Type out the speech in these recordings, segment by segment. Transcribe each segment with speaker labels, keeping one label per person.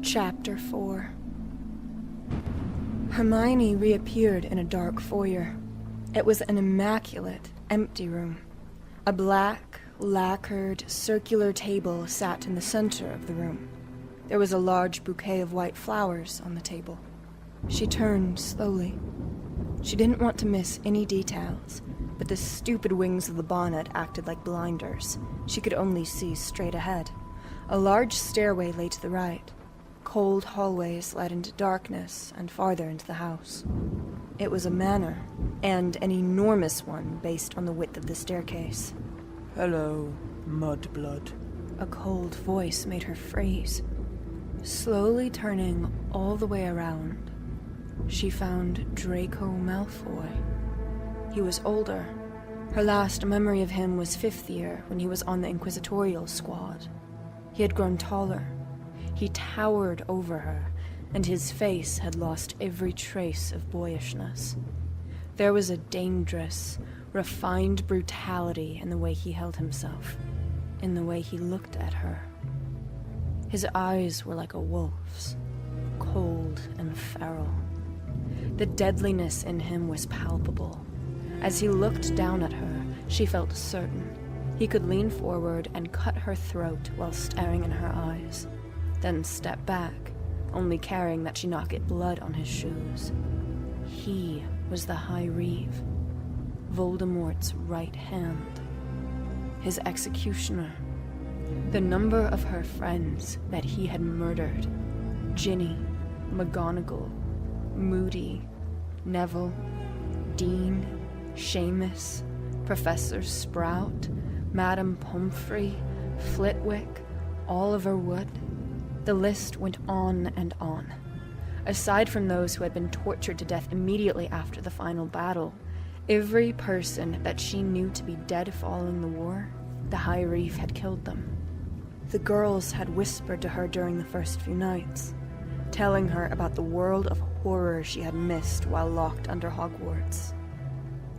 Speaker 1: Chapter 4. Hermione reappeared in a dark foyer. It was an immaculate, empty room. A black, lacquered, circular table sat in the center of the room. There was a large bouquet of white flowers on the table. She turned slowly. She didn't want to miss any details, but the stupid wings of the bonnet acted like blinders. She could only see straight ahead. A large stairway lay to the right. Cold hallways led into darkness and farther into the house. It was a manor, and an enormous one based on the width of the staircase.
Speaker 2: Hello, mudblood.
Speaker 1: A cold voice made her freeze. Slowly turning all the way around, she found Draco Malfoy. He was older. Her last memory of him was 5th year, when he was on the Inquisitorial squad. He had grown taller. He towered over her, and his face had lost every trace of boyishness. There was a dangerous, refined brutality in the way he held himself, in the way he looked at her. His eyes were like a wolf's, cold and feral. The deadliness in him was palpable. As he looked down at her, she felt certain he could lean forward and cut her throat while staring in her eyes, then step back, only caring that she not get blood on his shoes. He was the High Reeve, Voldemort's right hand, his executioner. The number of her friends that he had murdered: Ginny, McGonagall, Moody, Neville, Dean, Seamus, Professor Sprout, Madame Pomfrey, Flitwick, Oliver Wood. The list went on and on. Aside from those who had been tortured to death immediately after the final battle, every person that she knew to be dead following the war, the High Reeve had killed them. The girls had whispered to her during the first few nights, telling her about the world of horror she had missed while locked under Hogwarts.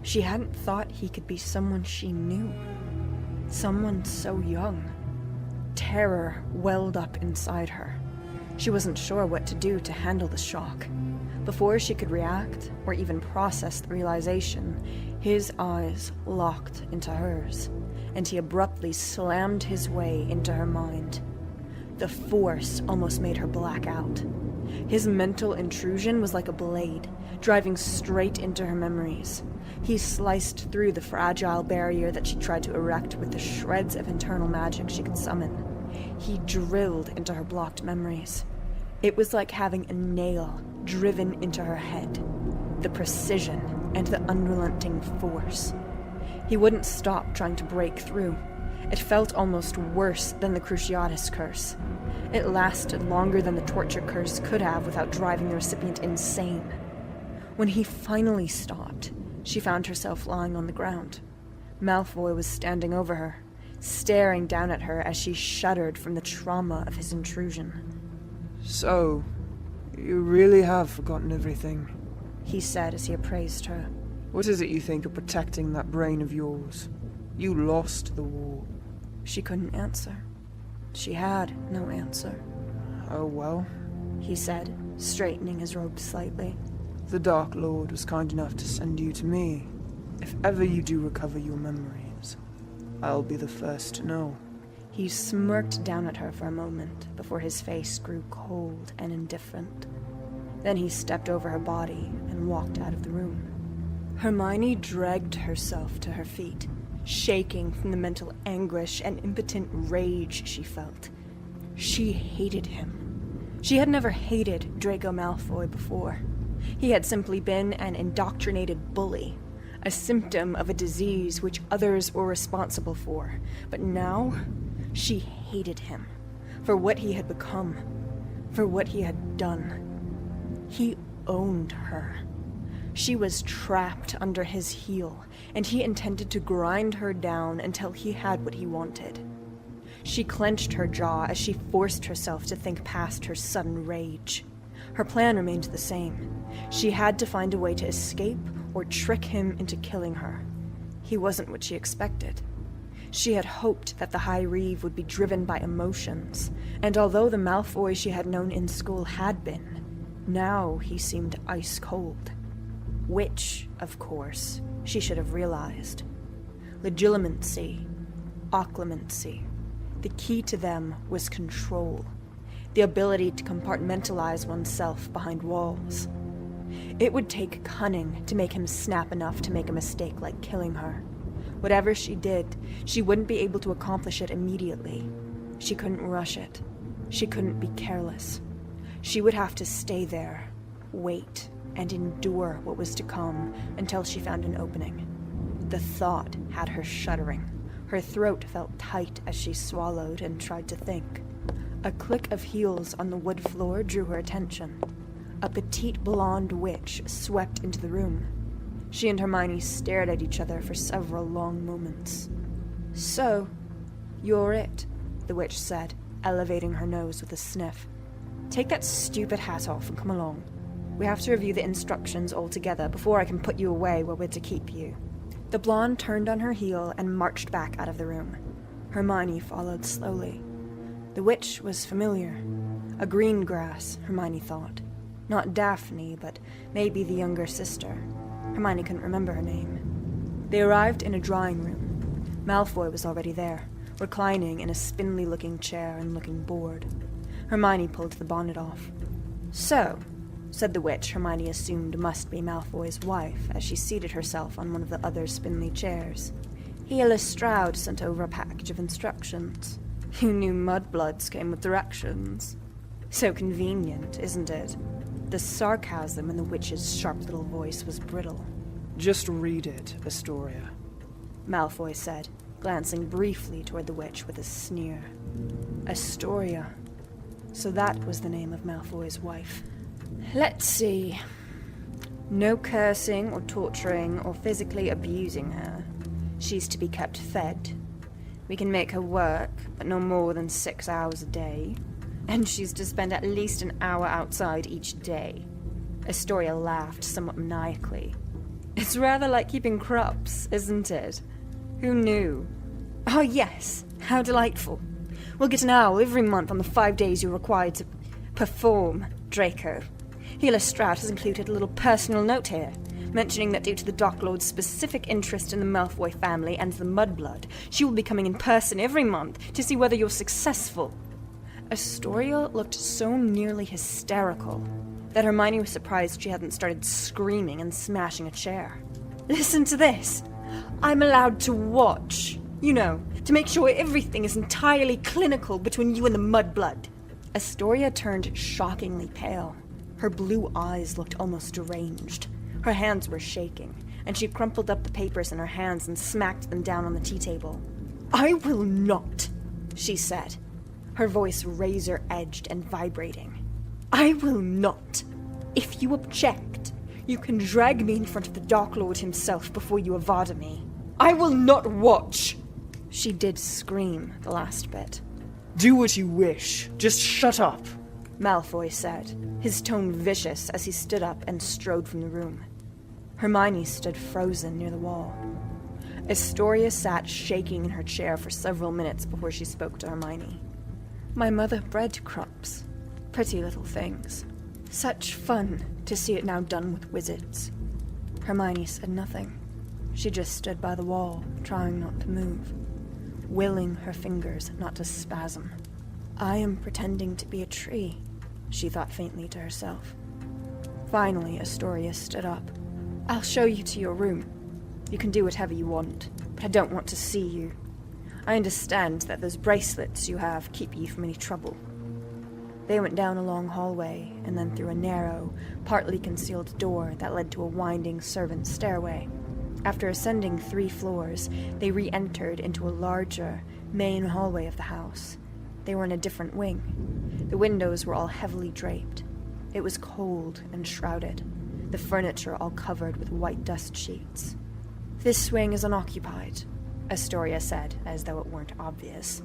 Speaker 1: She hadn't thought he could be someone she knew, someone so young. Terror welled up inside her. She wasn't sure what to do to handle the shock. Before she could react, or even process the realization, his eyes locked into hers, and he abruptly slammed his way into her mind. The force almost made her black out. His mental intrusion was like a blade, driving straight into her memories. He sliced through the fragile barrier that she tried to erect with the shreds of internal magic she could summon. He drilled into her blocked memories. It was like having a nail driven into her head. The precision and the unrelenting force. He wouldn't stop trying to break through. It felt almost worse than the Cruciatus curse. It lasted longer than the torture curse could have without driving the recipient insane. When he finally stopped, she found herself lying on the ground. Malfoy was standing over her, staring down at her as she shuddered from the trauma of his intrusion.
Speaker 2: So, you really have forgotten everything,
Speaker 1: he said as he appraised her.
Speaker 2: What is it you think of protecting that brain of yours? You lost the war.
Speaker 1: She couldn't answer. She had no answer.
Speaker 2: Oh well,
Speaker 1: he said, straightening his robe slightly.
Speaker 2: The Dark Lord was kind enough to send you to me. If ever you do recover your memories, I'll be the first to know.
Speaker 1: He smirked down at her for a moment before his face grew cold and indifferent. Then he stepped over her body and walked out of the room. Hermione dragged herself to her feet, shaking from the mental anguish and impotent rage she felt. She hated him. She had never hated Draco Malfoy before. He had simply been an indoctrinated bully, a symptom of a disease which others were responsible for. But now, she hated him for what he had become, for what he had done. He owned her. She was trapped under his heel, and he intended to grind her down until he had what he wanted. She clenched her jaw as she forced herself to think past her sudden rage. Her plan remained the same. She had to find a way to escape or trick him into killing her. He wasn't what she expected. She had hoped that the High Reeve would be driven by emotions, and although the Malfoy she had known in school had been, now he seemed ice cold. Which, of course, she should have realized. Legilimency, occlumency. The key to them was control, the ability to compartmentalize oneself behind walls. It would take cunning to make him snap enough to make a mistake like killing her. Whatever she did, she wouldn't be able to accomplish it immediately. She couldn't rush it. She couldn't be careless. She would have to stay there, wait, and endure what was to come until she found an opening. The thought had her shuddering. Her throat felt tight as she swallowed and tried to think. A click of heels on the wood floor drew her attention. A petite blonde witch swept into the room. She and Hermione stared at each other for several long moments. "So, you're it," the witch said, elevating her nose with a sniff. "Take that stupid hat off and come along. We have to review the instructions all together before I can put you away where we're to keep you." The blonde turned on her heel and marched back out of the room. Hermione followed slowly. The witch was familiar. A green grass, Hermione thought. Not Daphne, but maybe the younger sister. Hermione couldn't remember her name. They arrived in a drawing room. Malfoy was already there, reclining in a spindly-looking chair and looking bored. Hermione pulled the bonnet off. "So," said the witch Hermione assumed must be Malfoy's wife as she seated herself on one of the other spindly chairs. "He Lestrade sent over a package of instructions. You knew mudbloods came with directions. So convenient, isn't it?" The sarcasm in the witch's sharp little voice was brittle.
Speaker 2: Just read it, Astoria,
Speaker 1: Malfoy said, glancing briefly toward the witch with a sneer. Astoria. So that was the name of Malfoy's wife. "Let's see. No cursing or torturing or physically abusing her. She's to be kept fed. We can make her work, but no more than 6 hours a day. And she's to spend at least an hour outside each day." Astoria laughed somewhat maniacally. "It's rather like keeping crops, isn't it? Who knew? Oh yes, how delightful. We'll get an owl every month on the 5 days you're required to perform, Draco. Lestrade has included a little personal note here, mentioning that due to the Dark Lord's specific interest in the Malfoy family and the Mudblood, she will be coming in person every month to see whether you're successful." Astoria looked so nearly hysterical that Hermione was surprised she hadn't started screaming and smashing a chair. "Listen to this. I'm allowed to watch. You know, to make sure everything is entirely clinical between you and the Mudblood." Astoria turned shockingly pale. Her blue eyes looked almost deranged. Her hands were shaking, and she crumpled up the papers in her hands and smacked them down on the tea table. "I will not," she said, her voice razor-edged and vibrating. "I will not. If you object, you can drag me in front of the Dark Lord himself before you avada me. I will not watch." She did scream the last bit.
Speaker 2: "Do what you wish. Just shut up,"
Speaker 1: Malfoy said, his tone vicious as he stood up and strode from the room. Hermione stood frozen near the wall. Astoria sat shaking in her chair for several minutes before she spoke to Hermione. "My mother bred crops. Pretty little things. Such fun to see it now done with wizards." Hermione said nothing. She just stood by the wall, trying not to move, willing her fingers not to spasm. "I am pretending to be a tree," she thought faintly to herself. Finally, Astoria stood up. "I'll show you to your room. You can do whatever you want, but I don't want to see you. I understand that those bracelets you have keep you from any trouble." They went down a long hallway, and then through a narrow, partly concealed door that led to a winding servants' stairway. After ascending 3 floors, they re-entered into a larger, main hallway of the house. They were in a different wing. The windows were all heavily draped. It was cold and shrouded, the furniture all covered with white dust sheets. "This wing is unoccupied," Astoria said, as though it weren't obvious.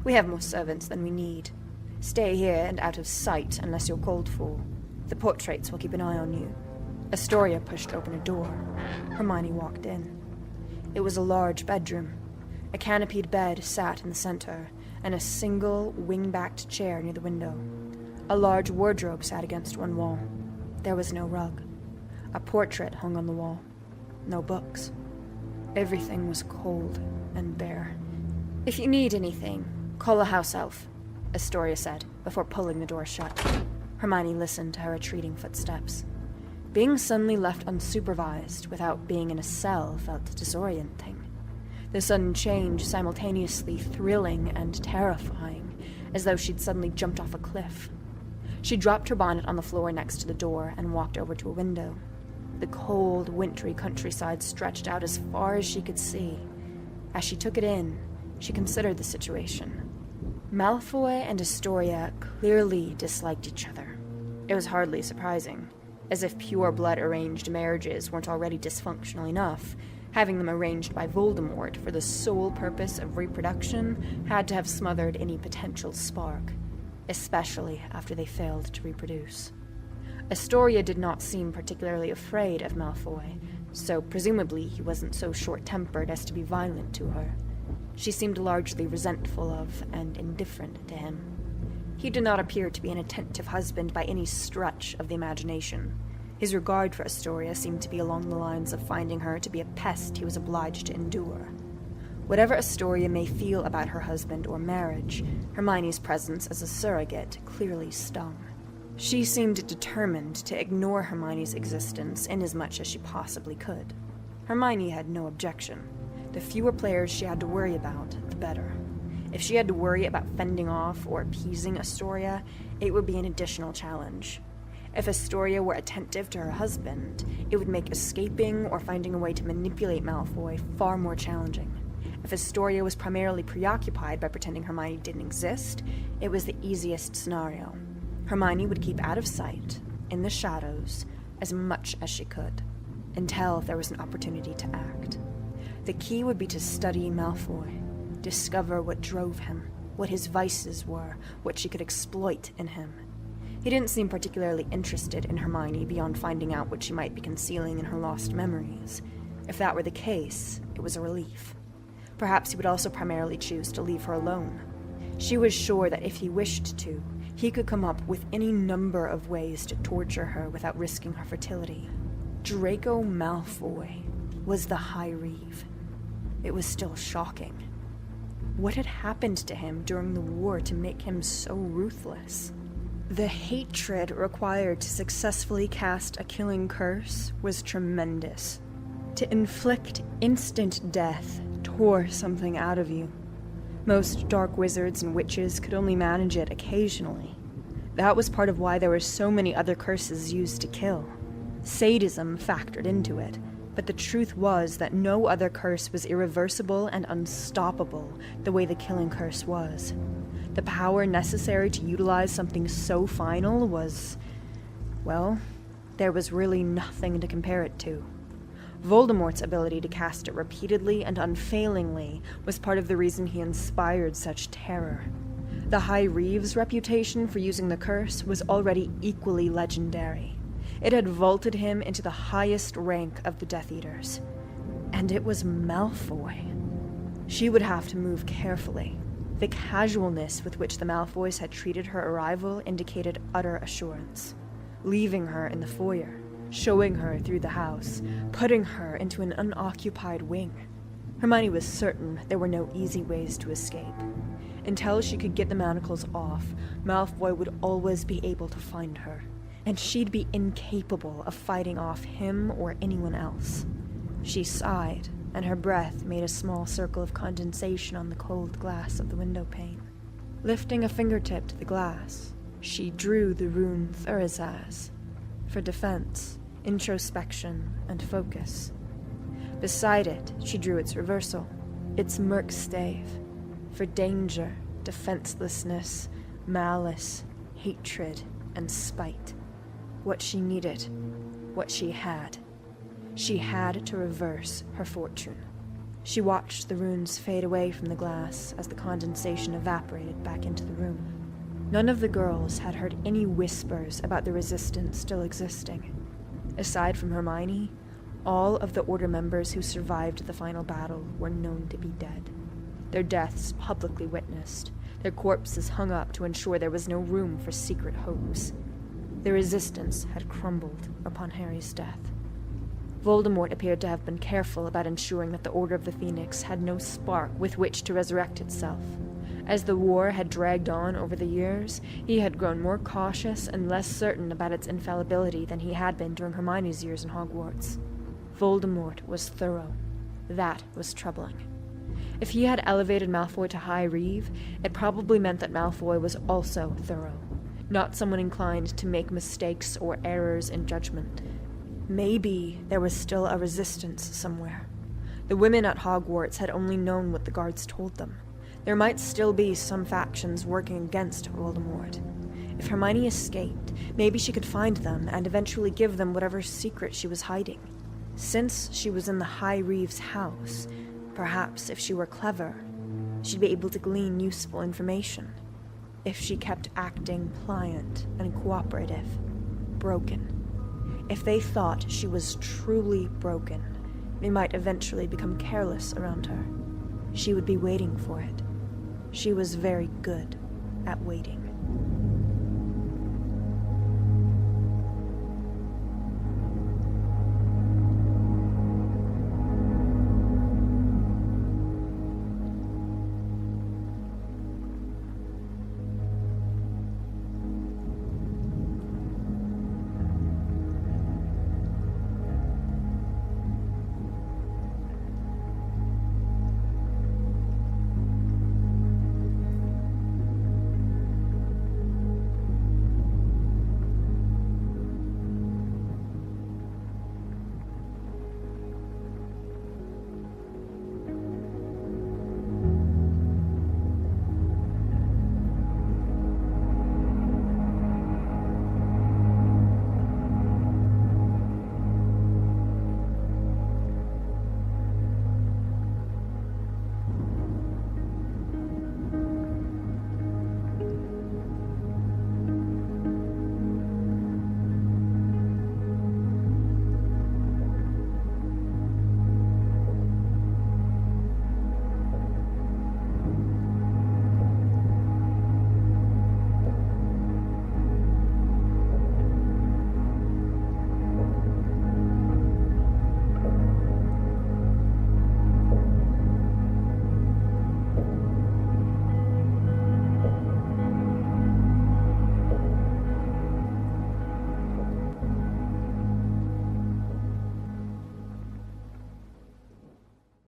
Speaker 1: "We have more servants than we need. Stay here and out of sight unless you're called for. The portraits will keep an eye on you." Astoria pushed open a door. Hermione walked in. It was a large bedroom. A canopied bed sat in the center, and a single wing-backed chair near the window. A large wardrobe sat against one wall. There was no rug. A portrait hung on the wall. No books. Everything was cold and bare. "If you need anything, call a house elf," Astoria said, before pulling the door shut. Hermione listened to her retreating footsteps. Being suddenly left unsupervised without being in a cell felt disorienting. The sudden change simultaneously thrilling and terrifying, as though she'd suddenly jumped off a cliff. She dropped her bonnet on the floor next to the door and walked over to a window. The cold, wintry countryside stretched out as far as she could see. As she took it in, she considered the situation. Malfoy and Astoria clearly disliked each other. It was hardly surprising. As if pure-blood arranged marriages weren't already dysfunctional enough, having them arranged by Voldemort for the sole purpose of reproduction had to have smothered any potential spark, especially after they failed to reproduce. Astoria did not seem particularly afraid of Malfoy, so presumably he wasn't so short-tempered as to be violent to her. She seemed largely resentful of and indifferent to him. He did not appear to be an attentive husband by any stretch of the imagination. His regard for Astoria seemed to be along the lines of finding her to be a pest he was obliged to endure. Whatever Astoria may feel about her husband or marriage, Hermione's presence as a surrogate clearly stung. She seemed determined to ignore Hermione's existence inasmuch as she possibly could. Hermione had no objection. The fewer players she had to worry about, the better. If she had to worry about fending off or appeasing Astoria, it would be an additional challenge. If Astoria were attentive to her husband, it would make escaping or finding a way to manipulate Malfoy far more challenging. If Astoria was primarily preoccupied by pretending Hermione didn't exist, it was the easiest scenario. Hermione would keep out of sight, in the shadows, as much as she could, until there was an opportunity to act. The key would be to study Malfoy, discover what drove him, what his vices were, what she could exploit in him. He didn't seem particularly interested in Hermione beyond finding out what she might be concealing in her lost memories. If that were the case, it was a relief. Perhaps he would also primarily choose to leave her alone. She was sure that if he wished to, he could come up with any number of ways to torture her without risking her fertility. Draco Malfoy was the High Reeve. It was still shocking. What had happened to him during the war to make him so ruthless? The hatred required to successfully cast a killing curse was tremendous. To inflict instant death tore something out of you. Most dark wizards and witches could only manage it occasionally. That was part of why there were so many other curses used to kill. Sadism factored into it, but the truth was that no other curse was irreversible and unstoppable the way the killing curse was. The power necessary to utilize something so final was, well, there was really nothing to compare it to. Voldemort's ability to cast it repeatedly and unfailingly was part of the reason he inspired such terror. The High Reeve's reputation for using the curse was already equally legendary. It had vaulted him into the highest rank of the Death Eaters. And it was Malfoy. She would have to move carefully. The casualness with which the Malfoys had treated her arrival indicated utter assurance. Leaving her in the foyer, showing her through the house, putting her into an unoccupied wing. Hermione was certain there were no easy ways to escape. Until she could get the manacles off, Malfoy would always be able to find her, and she'd be incapable of fighting off him or anyone else. She sighed, and her breath made a small circle of condensation on the cold glass of the window pane. Lifting a fingertip to the glass, she drew the rune Thurisaz for defense, introspection, and focus. Beside it, she drew its reversal, its Merc stave, for danger, defenselessness, malice, hatred, and spite. What she needed, what she had. She had to reverse her fortune. She watched the runes fade away from the glass as the condensation evaporated back into the room. None of the girls had heard any whispers about the resistance still existing. Aside from Hermione, all of the Order members who survived the final battle were known to be dead. their deaths publicly witnessed, their corpses hung up to ensure there was no room for secret hopes. The resistance had crumbled upon Harry's death. Voldemort appeared to have been careful about ensuring that the Order of the Phoenix had no spark with which to resurrect itself. As the war had dragged on over the years, he had grown more cautious and less certain about its infallibility than he had been during Hermione's years in Hogwarts. Voldemort was thorough. That was troubling. If he had elevated Malfoy to High Reeve, it probably meant that Malfoy was also thorough, not someone inclined to make mistakes or errors in judgment. Maybe there was still a resistance somewhere. The women at Hogwarts had only known what the guards told them. There might still be some factions working against Voldemort. If Hermione escaped, maybe she could find them and eventually give them whatever secret she was hiding. Since she was in the High Reeve's house, perhaps if she were clever, she'd be able to glean useful information. If she kept acting pliant and cooperative, broken. If they thought she was truly broken, they might eventually become careless around her. She would be waiting for it. She was very good at waiting.